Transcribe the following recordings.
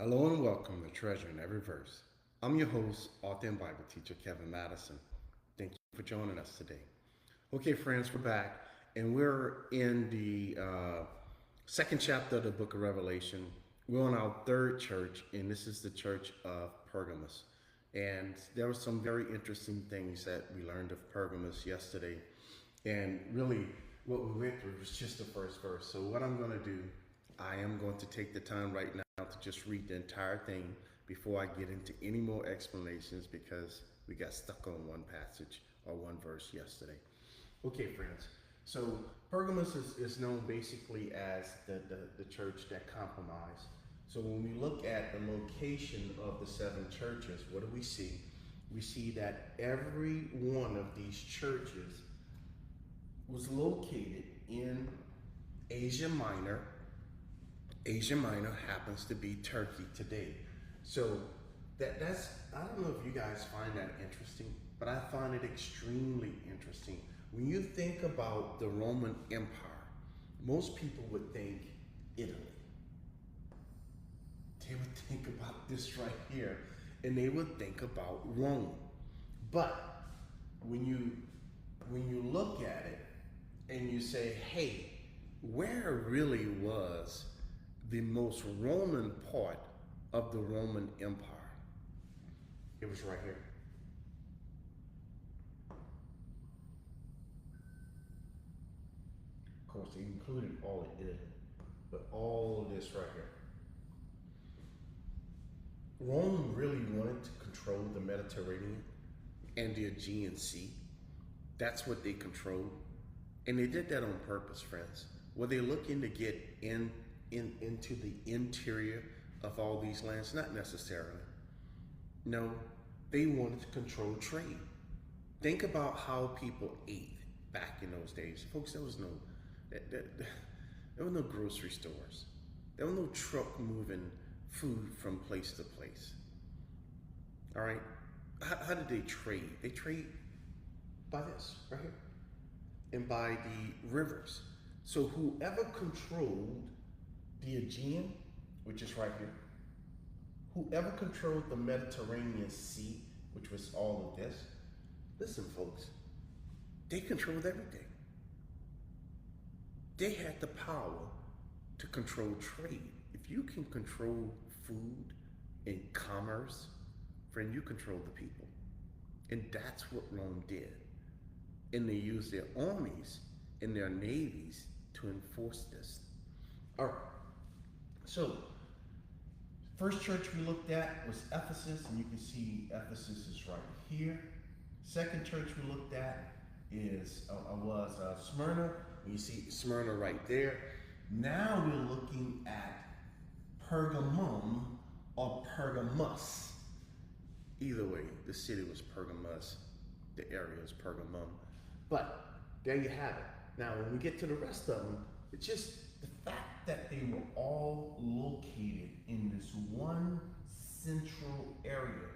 Hello and welcome to Treasure in Every Verse. I'm your host, author and Bible teacher Kevin Madison. Thank you for joining us today. Okay, friends, we're back and we're in the second chapter of the book of Revelation. We're on our third church, and this is the church of Pergamos. And there were some very interesting things that we learned of Pergamos yesterday. And really, what we went through was just the first verse. So, what I'm going to do, I am going to take the time right now to just read the entire thing before I get into any more explanations because we got stuck on one passage or one verse yesterday. Okay, friends. So Pergamos is known basically as the church that compromised. So when we look at the location of the seven churches, what do we see? We see that every one of these churches was located in Asia Minor. Asia Minor happens to be Turkey today. So that's I don't know if you guys find that interesting, but I find it extremely interesting. When you think about the Roman Empire, most people would think Italy. They would think about this right here, and they would think about Rome. But when you look at it and you say, hey, where really was the most Roman part of the Roman Empire? It was right here. Of course, they included all of Italy, but all of this right here. Rome really wanted to control the Mediterranean and the Aegean Sea. That's what they controlled. And they did that on purpose, friends. Were they looking to get into the interior of all these lands? Not necessarily. No, they wanted to control trade. Think about how people ate back in those days. Folks, there were no grocery stores. There was no truck moving food from place to place. All right? How did they trade? They trade by this, right here, and by the rivers. So whoever controlled the Aegean, which is right here, whoever controlled the Mediterranean Sea, which was all of this, listen, folks, they controlled everything. They had the power to control trade. If you can control food and commerce, friend, you control the people. And that's what Rome did. And they used their armies and their navies to enforce this. All right. So, first church we looked at was Ephesus, and you can see Ephesus is right here. Second church we looked at was Smyrna. You see Smyrna right there. Now we're looking at Pergamum or Pergamos. Either way, the city was Pergamos, the area is Pergamum. But there you have it. Now, when we get to the rest of them, it's just the fact that they were all located in this one central area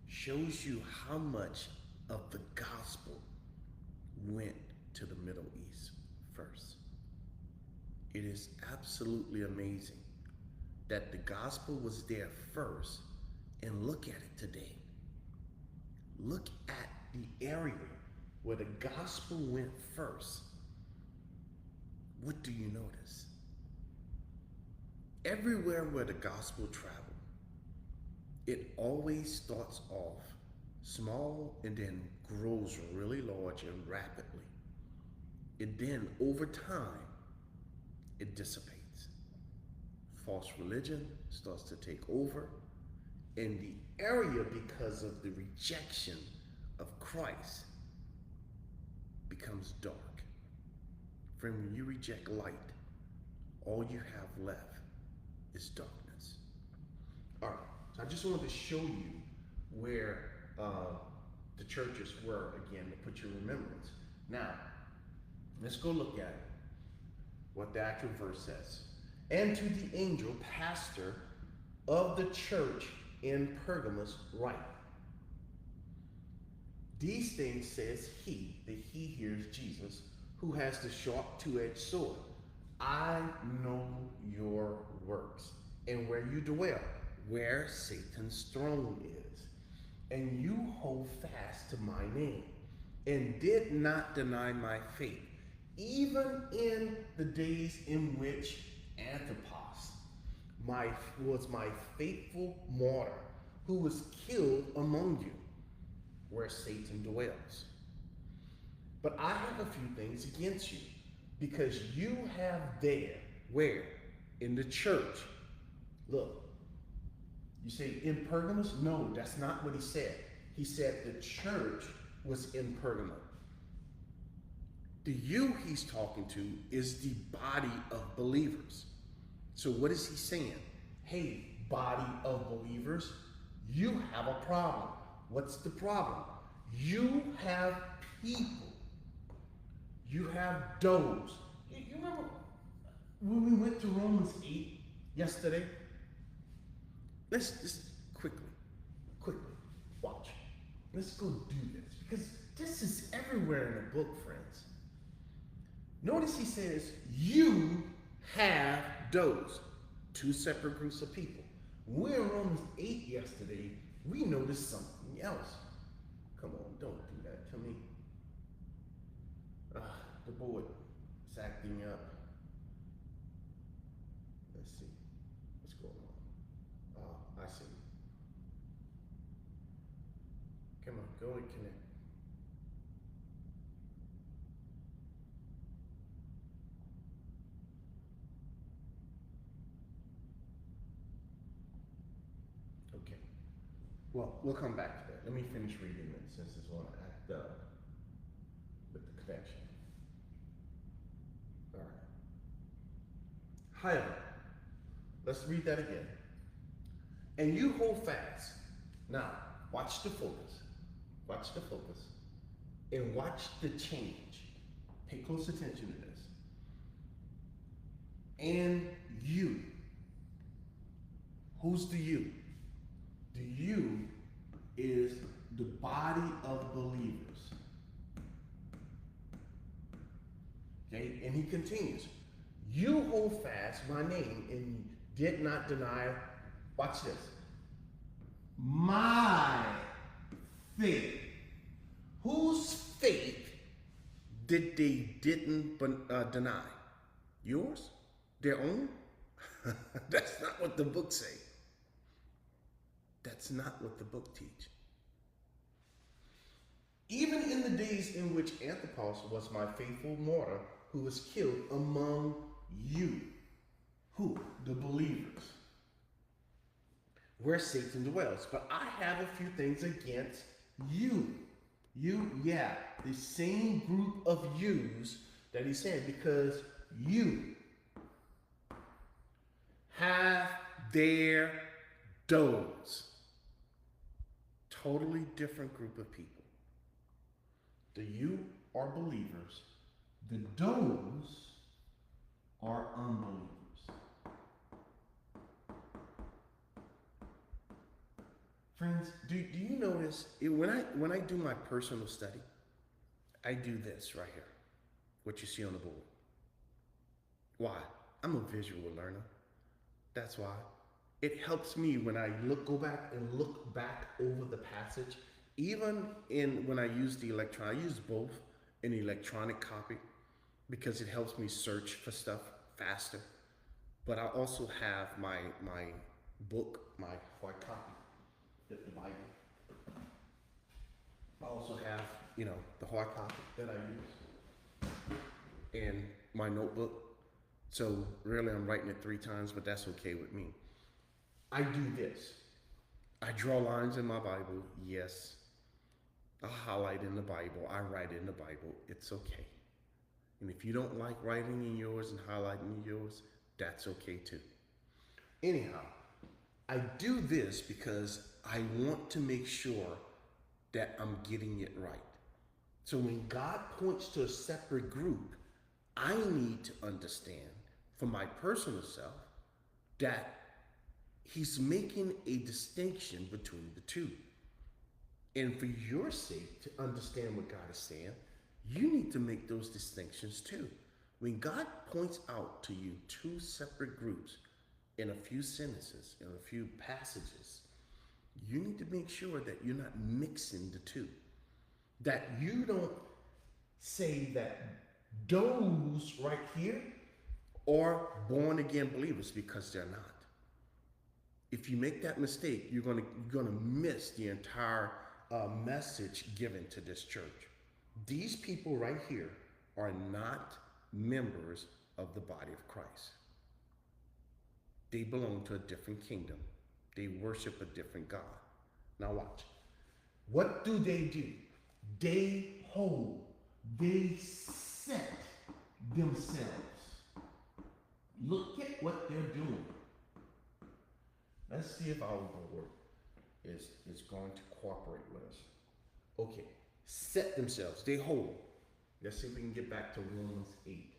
shows you how much of the gospel went to the Middle East first. It is absolutely amazing that the gospel was there first, and look at it today. Look at the area where the gospel went first. What do you notice? Everywhere where the gospel traveled, it always starts off small and then grows really large and rapidly. And then over time, it dissipates. False religion starts to take over, and the area, because of the rejection of Christ, becomes dark. Friend, when you reject light, all you have left is darkness. All right, so I just wanted to show you where the churches were again to put your remembrance. Now, let's go look at it, what the actual verse says. And to the angel, pastor of the church in Pergamos, write. These things says he, the he here is Jesus, who has the sharp two-edged sword. I know your works and where you dwell, where Satan's throne is. And you hold fast to my name, and did not deny my faith, even in the days in which Antipas was my faithful martyr, who was killed among you, where Satan dwells. But I have a few things against you, because you have there, where? In the church. Look, you say in Pergamos? No, that's not what he said. He said the church was in Pergamos. The you he's talking to is the body of believers. So what is he saying? Hey, body of believers, you have a problem. What's the problem? You have people. You have those. You remember when we went to Romans 8 yesterday? Let's just quickly, watch. Let's go do this, because this is everywhere in the book, friends. Notice he says, you have those. Two separate groups of people. When we were in Romans 8 yesterday, we noticed something else. Come on, don't do that to me. The board is acting up. Let's see. What's going on? Oh, I see. Come on, go and connect. Okay. Well, we'll come back to that. Let me finish reading it since it's going to act up with the connection. All right. However, let's read that again. And you hold fast. Now, watch the focus. Watch the focus. And watch the change. Pay close attention to this. And you. Who's the you? The you is the body of believers. Okay, and he continues. You hold fast my name and did not deny, watch this, my faith. Whose faith did they didn't deny? Yours? Their own? That's not what the book say. That's not what the book teach. Even in the days in which Antipas was my faithful martyr, who was killed among you. Who? The believers. Where Satan dwells. But I have a few things against you. You, yeah, the same group of yous that he said, because you have their those. Totally different group of people. The you are believers. The those are unbelievers. Friends, do you notice when I do my personal study, I do this right here, what you see on the board. Why? I'm a visual learner. That's why. It helps me when I go back and look back over the passage. Even when I use I use both an electronic copy because it helps me search for stuff faster. But I also have my book, my hard copy, the Bible. I also have, the hard copy that I use and my notebook. So really I'm writing it 3 times, but that's okay with me. I do this. I draw lines in my Bible, yes. I highlight in the Bible. I write in the Bible. It's okay. And if you don't like writing in yours and highlighting in yours, that's okay too. Anyhow, I do this because I want to make sure that I'm getting it right. So when God points to a separate group, I need to understand for my personal self that he's making a distinction between the two. And for your sake to understand what God is saying, you need to make those distinctions too. When God points out to you 2 separate groups, in a few sentences, in a few passages, you need to make sure that you're not mixing the two. That you don't say that those right here are born again believers, because they're not. If you make that mistake, you're gonna miss the entire message given to this church. These people right here are not members of the body of Christ. They belong to a different kingdom. They worship a different God. Now watch. What do? They hold, they set themselves. Look at what they're doing. Let's see if our Lord is going to cooperate with us. Okay, set themselves, they hold. Let's see if we can get back to Romans 8.